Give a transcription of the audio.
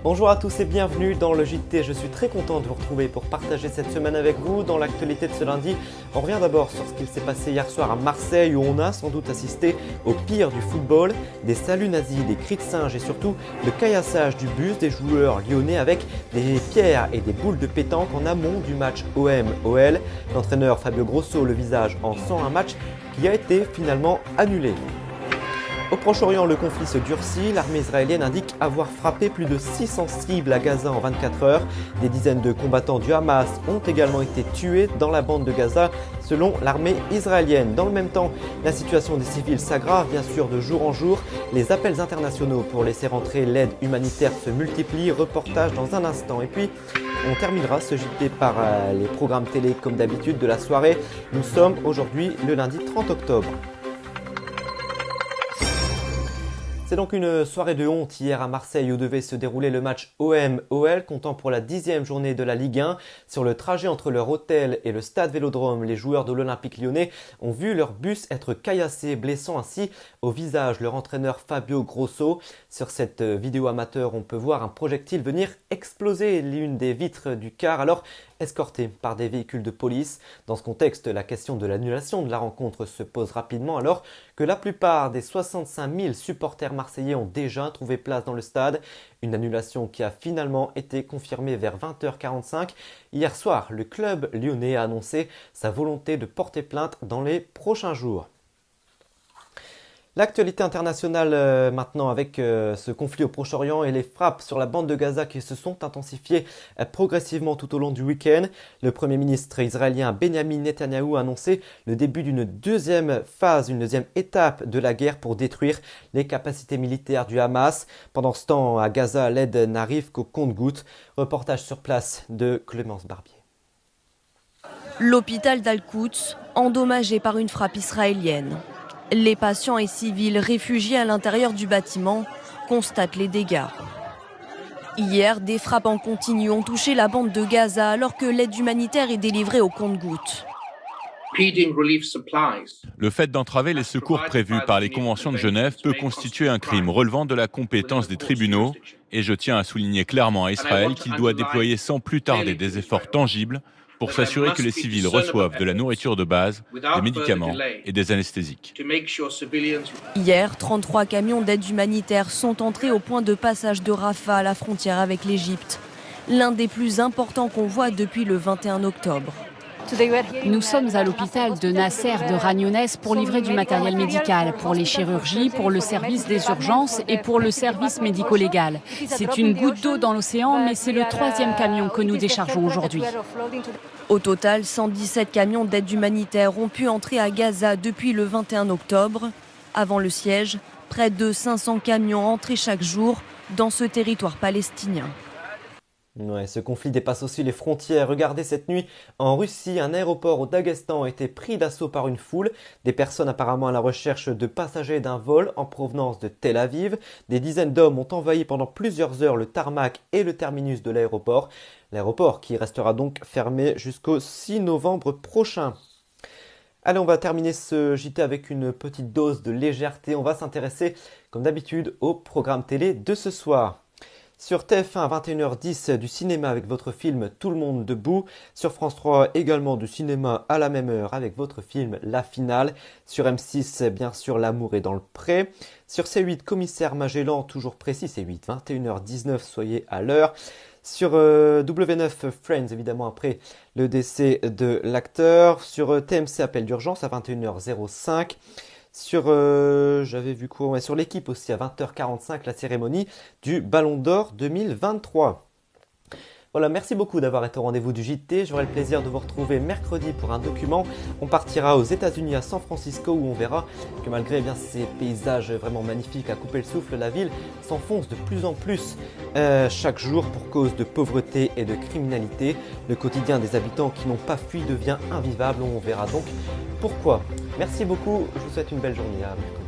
Bonjour à tous et bienvenue dans le JT. Je suis très content de vous retrouver pour partager cette semaine avec vous. Dans l'actualité de ce lundi, on revient d'abord sur ce qu'il s'est passé hier soir à Marseille où on a sans doute assisté au pire du football, des saluts nazis, des cris de singe et surtout le caillassage du bus des joueurs lyonnais avec des pierres et des boules de pétanque en amont du match OM-OL. L'entraîneur Fabio Grosso le visage en sang, un match qui a été finalement annulé. Au Proche-Orient, le conflit se durcit. L'armée israélienne indique avoir frappé plus de 600 cibles à Gaza en 24 heures. Des dizaines de combattants du Hamas ont également été tués dans la bande de Gaza, selon l'armée israélienne. Dans le même temps, la situation des civils s'aggrave bien sûr de jour en jour. Les appels internationaux pour laisser rentrer l'aide humanitaire se multiplient. Reportage dans un instant. Et puis, on terminera ce JT par les programmes télé comme d'habitude de la soirée. Nous sommes aujourd'hui le lundi 30 octobre. C'est donc une soirée de honte hier à Marseille où devait se dérouler le match OM-OL, comptant pour la 10e journée de la Ligue 1. Sur le trajet entre leur hôtel et le stade Vélodrome, les joueurs de l'Olympique lyonnais ont vu leur bus être caillassé, blessant ainsi au visage leur entraîneur Fabio Grosso. Sur cette vidéo amateur, on peut voir un projectile venir exploser l'une des vitres du car, alors escorté par des véhicules de police. Dans ce contexte, la question de l'annulation de la rencontre se pose rapidement alors que la plupart des 65 000 supporters marseillais ont déjà trouvé place dans le stade. Une annulation qui a finalement été confirmée vers 20h45. Hier soir, le club lyonnais a annoncé sa volonté de porter plainte dans les prochains jours. L'actualité internationale maintenant avec ce conflit au Proche-Orient et les frappes sur la bande de Gaza qui se sont intensifiées progressivement tout au long du week-end. Le Premier ministre israélien Benjamin Netanyahou a annoncé le début d'une deuxième phase, une deuxième étape de la guerre pour détruire les capacités militaires du Hamas. Pendant ce temps, à Gaza, l'aide n'arrive qu'au compte-gouttes. Reportage sur place de Clémence Barbier. L'hôpital d'Al-Quds, endommagé par une frappe israélienne. Les patients et civils réfugiés à l'intérieur du bâtiment constatent les dégâts. Hier, des frappes en continu ont touché la bande de Gaza alors que l'aide humanitaire est délivrée au compte-gouttes. Le fait d'entraver les secours prévus par les conventions de Genève peut constituer un crime relevant de la compétence des tribunaux et je tiens à souligner clairement à Israël qu'il doit déployer sans plus tarder des efforts tangibles pour s'assurer que les civils reçoivent de la nourriture de base, des médicaments et des anesthésiques. Hier, 33 camions d'aide humanitaire sont entrés au point de passage de Rafah à la frontière avec l'Égypte, l'un des plus importants convois depuis le 21 octobre. Nous sommes à l'hôpital de Nasser de Khan Younes pour livrer du matériel médical, pour les chirurgies, pour le service des urgences et pour le service médico-légal. C'est une goutte d'eau dans l'océan, mais c'est le 3e camion que nous déchargeons aujourd'hui. Au total, 117 camions d'aide humanitaire ont pu entrer à Gaza depuis le 21 octobre. Avant le siège, près de 500 camions entraient chaque jour dans ce territoire palestinien. Ouais, ce conflit dépasse aussi les frontières. Regardez cette nuit, en Russie, un aéroport au Daghestan a été pris d'assaut par une foule. Des personnes apparemment à la recherche de passagers d'un vol en provenance de Tel Aviv. Des dizaines d'hommes ont envahi pendant plusieurs heures le tarmac et le terminus de l'aéroport. L'aéroport qui restera donc fermé jusqu'au 6 novembre prochain. Allez, on va terminer ce JT avec une petite dose de légèreté. On va s'intéresser, comme d'habitude, au programme télé de ce soir. Sur TF1 à 21h10 du cinéma avec votre film Tout le monde debout. Sur France 3 également du cinéma à la même heure avec votre film La Finale. Sur M6 bien sûr L'amour est dans le pré. Sur C8 Commissaire Magellan toujours précis C8 21h19 soyez à l'heure. Sur W9 Friends évidemment après le décès de l'acteur. Sur TMC Appel d'urgence à 21h05. Sur, j'avais vu quoi ouais, sur l'équipe aussi à 20h45 la cérémonie du Ballon d'Or 2023. Voilà, merci beaucoup d'avoir été au rendez-vous du JT. J'aurai le plaisir de vous retrouver mercredi pour un document. On partira aux États-Unis à San Francisco où on verra que malgré ces paysages vraiment magnifiques à couper le souffle, la ville s'enfonce de plus en plus chaque jour pour cause de pauvreté et de criminalité. Le quotidien des habitants qui n'ont pas fui devient invivable. On verra donc pourquoi. Merci beaucoup. Je vous souhaite une belle journée. À mercredi.